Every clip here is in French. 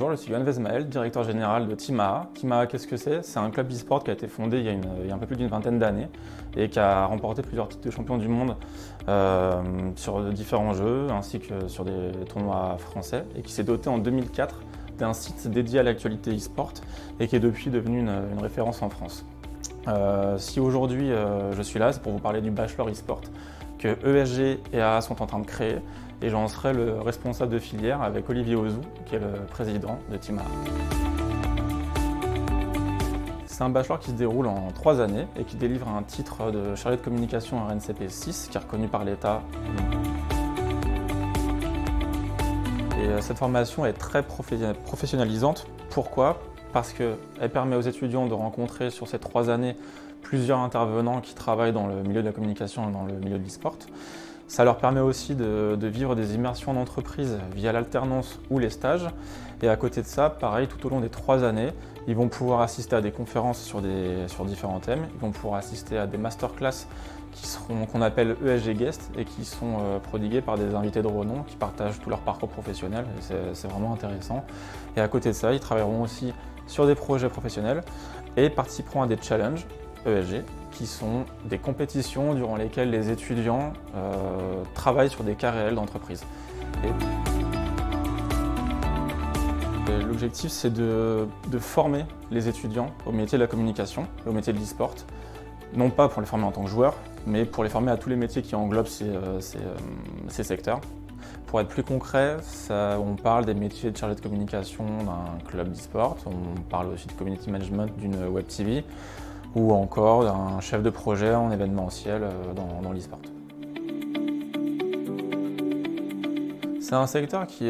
Bonjour, je suis Yohann Vezmael, directeur général de Timaa. Timaa, qu'est-ce que c'est? C'est un club e-sport qui a été fondé il y a un peu plus d'une vingtaine d'années et qui a remporté plusieurs titres de champion du monde sur différents jeux ainsi que sur des tournois français et qui s'est doté en 2004 d'un site dédié à l'actualité e-sport et qui est depuis devenu une référence en France. Si aujourd'hui je suis là, c'est pour vous parler du Bachelor e-sport que ESG et AA sont en train de créer et j'en serai le responsable de filière avec Olivier Ozou, qui est le président de Timaa. C'est un bachelor qui se déroule en 3 années et qui délivre un titre de chargé de communication RNCP 6, qui est reconnu par l'État. Et cette formation est très professionnalisante. Pourquoi? Parce qu'elle permet aux étudiants de rencontrer sur ces 3 années plusieurs intervenants qui travaillent dans le milieu de la communication et dans le milieu de l'e-sport. Ça leur permet aussi de vivre des immersions en entreprise via l'alternance ou les stages. Et à côté de ça, pareil, tout au long des 3 années, ils vont pouvoir assister à des conférences sur différents thèmes. Ils vont pouvoir assister à des masterclass qu'on appelle ESG Guest et qui sont prodigués par des invités de renom qui partagent tout leur parcours professionnel. Et c'est vraiment intéressant. Et à côté de ça, ils travailleront aussi sur des projets professionnels et participeront à des challenges ESG, qui sont des compétitions durant lesquelles les étudiants travaillent sur des cas réels d'entreprise. L'objectif, c'est de former les étudiants au métier de la communication et au métier de l'e-sport, non pas pour les former en tant que joueurs, mais pour les former à tous les métiers qui englobent ces secteurs. Pour être plus concret, on parle des métiers de chargé de communication d'un club d'e-sport, on parle aussi de community management d'une web TV, ou encore d'un chef de projet en événementiel dans l'e-sport. C'est un secteur qui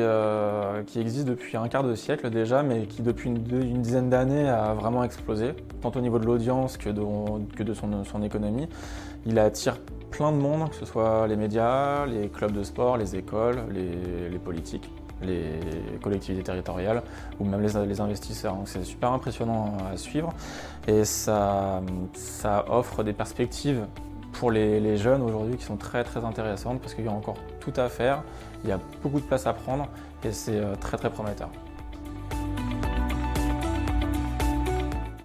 existe depuis un quart de siècle déjà, mais qui depuis une dizaine d'années a vraiment explosé, tant au niveau de l'audience que de son économie. Il attire plein de monde, que ce soit les médias, les clubs de sport, les écoles, les politiques, les collectivités territoriales ou même les investisseurs. Donc c'est super impressionnant à suivre et ça offre des perspectives pour les jeunes aujourd'hui qui sont très très intéressantes parce qu'il y a encore tout à faire, il y a beaucoup de place à prendre et c'est très très prometteur.